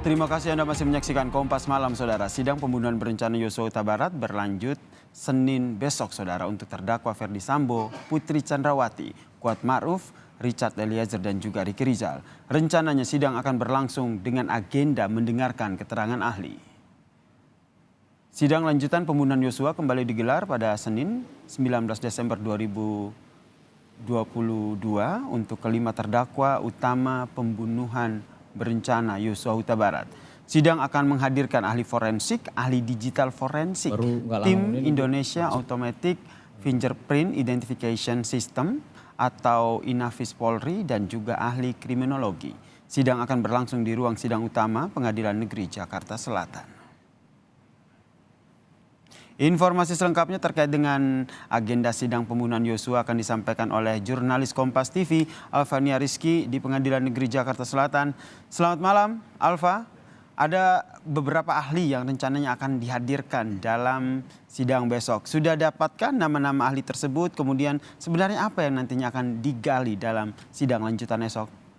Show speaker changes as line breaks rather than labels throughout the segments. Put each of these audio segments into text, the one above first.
Terima kasih Anda masih menyaksikan Kompas Malam, Saudara. Sidang pembunuhan berencana Yosua Huta Barat berlanjut Senin besok, Saudara, untuk terdakwa Ferdy Sambo, Putri Chandrawati, Kuat Ma'ruf, Richard Eliezer, dan juga Ricky Rizal. Rencananya sidang akan berlangsung dengan agenda mendengarkan keterangan ahli. Sidang lanjutan pembunuhan Yosua kembali digelar pada Senin 19 Desember 2022 untuk kelima terdakwa utama pembunuhan berencana Yosua Huta Barat. Sidang akan menghadirkan ahli forensik, ahli digital forensik, tim Indonesia Automatic Fingerprint Identification System atau Inavis Polri, dan juga ahli kriminologi. Sidang akan berlangsung di ruang sidang utama Pengadilan Negeri Jakarta Selatan. Informasi selengkapnya terkait dengan agenda sidang pembunuhan Yosua akan disampaikan oleh jurnalis Kompas TV Alfania Rizky di Pengadilan Negeri Jakarta Selatan. Selamat malam, Alfa. Ada beberapa ahli yang rencananya akan dihadirkan dalam sidang besok. Sudah dapatkah nama-nama ahli tersebut? Kemudian sebenarnya apa yang nantinya akan digali dalam sidang lanjutan esok?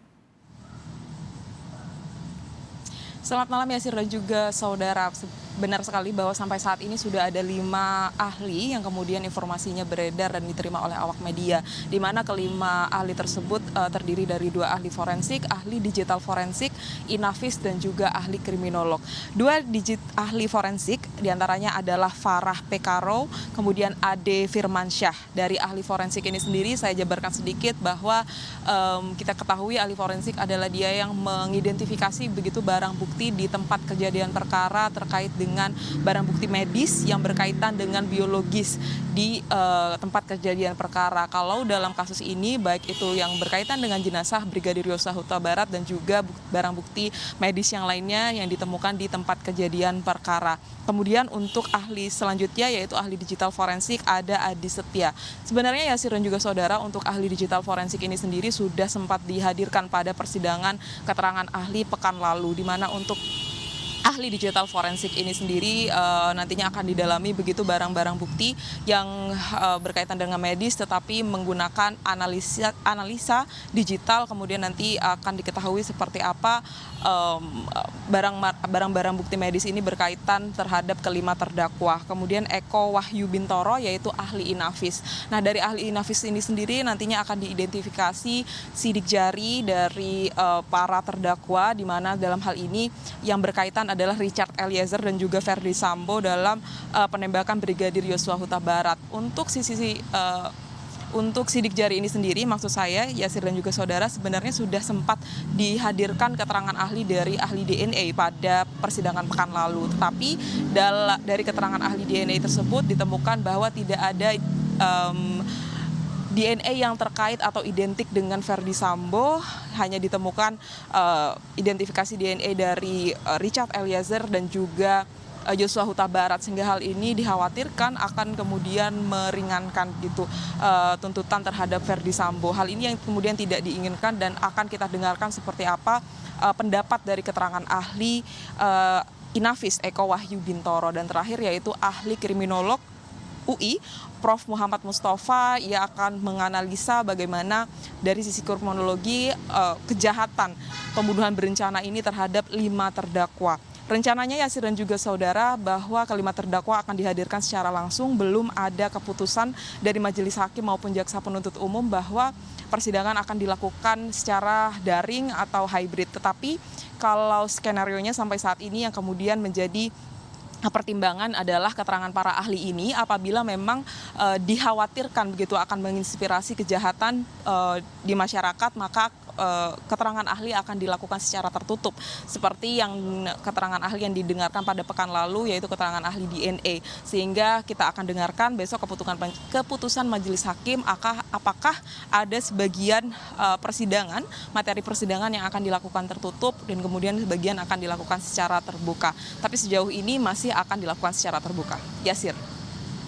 Selamat malam Yasir dan juga saudara. Benar sekali bahwa sampai saat ini sudah ada 5 ahli yang kemudian informasinya beredar dan diterima oleh awak media. Di mana kelima ahli tersebut terdiri dari 2 ahli forensik, ahli digital forensik, Inavis, dan juga ahli kriminolog. 2 ahli forensik diantaranya adalah Farah Pekaro, kemudian Ade Firmansyah. Dari ahli forensik ini sendiri saya jabarkan sedikit bahwa kita ketahui ahli forensik adalah dia yang mengidentifikasi begitu barang bukti di tempat kejadian perkara terkait dengan barang bukti medis yang berkaitan dengan biologis di tempat kejadian perkara. Kalau dalam kasus ini baik itu yang berkaitan dengan jenazah Brigadir Yosua Huta Barat dan juga barang bukti medis yang lainnya yang ditemukan di tempat kejadian perkara. Kemudian untuk ahli selanjutnya yaitu ahli digital forensik ada Adi Setia. Sebenarnya Yasir dan juga saudara, untuk ahli digital forensik ini sendiri sudah sempat dihadirkan pada persidangan keterangan ahli pekan lalu, di mana untuk ahli digital forensik ini sendiri nantinya akan didalami begitu barang-barang bukti yang berkaitan dengan medis tetapi menggunakan analisa digital, kemudian nanti akan diketahui seperti apa barang-barang bukti medis ini berkaitan terhadap kelima terdakwa. Kemudian Eko Wahyu Bintoro yaitu ahli Inavis. Nah, dari ahli Inavis ini sendiri nantinya akan diidentifikasi sidik jari dari para terdakwa, di mana dalam hal ini yang berkaitan adalah Richard Eliezer dan juga Ferdy Sambo dalam penembakan Brigadir Yosua Huta Barat. Untuk sidik jari ini sendiri, maksud saya Yasir dan juga saudara, sebenarnya sudah sempat dihadirkan keterangan ahli dari ahli DNA pada persidangan pekan lalu. Tetapi dari keterangan ahli DNA tersebut ditemukan bahwa tidak ada DNA yang terkait atau identik dengan Ferdy Sambo, hanya ditemukan identifikasi DNA dari Richard Eliezer dan juga Yosua Huta Barat, sehingga hal ini dikhawatirkan akan kemudian meringankan tuntutan terhadap Ferdy Sambo. Hal ini yang kemudian tidak diinginkan dan akan kita dengarkan seperti apa pendapat dari keterangan ahli Inavis Eko Wahyu Bintoro, dan terakhir yaitu ahli kriminolog UI Prof. Muhammad Mustafa. Ia akan menganalisa bagaimana dari sisi kriminologi kejahatan pembunuhan berencana ini terhadap 5 terdakwa. Rencananya Yasir dan juga saudara bahwa kelima terdakwa akan dihadirkan secara langsung. Belum ada keputusan dari majelis hakim maupun jaksa penuntut umum bahwa persidangan akan dilakukan secara daring atau hybrid. Tetapi kalau skenarionya sampai saat ini yang kemudian menjadi pertimbangan adalah keterangan para ahli ini apabila memang dikhawatirkan begitu akan menginspirasi kejahatan di masyarakat, maka keterangan ahli akan dilakukan secara tertutup seperti yang keterangan ahli yang didengarkan pada pekan lalu, yaitu keterangan ahli DNA. Sehingga kita akan dengarkan besok keputusan majelis hakim apakah ada sebagian materi persidangan yang akan dilakukan tertutup dan kemudian sebagian akan dilakukan secara terbuka. Tapi sejauh ini masih akan dilakukan secara terbuka. Yasir.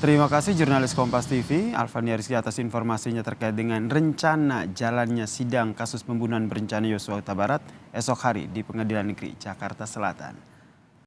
Terima kasih jurnalis Kompas TV Alfania Rizky atas informasinya terkait dengan rencana jalannya sidang kasus pembunuhan berencana Yosua Huta Barat esok hari di Pengadilan Negeri Jakarta Selatan.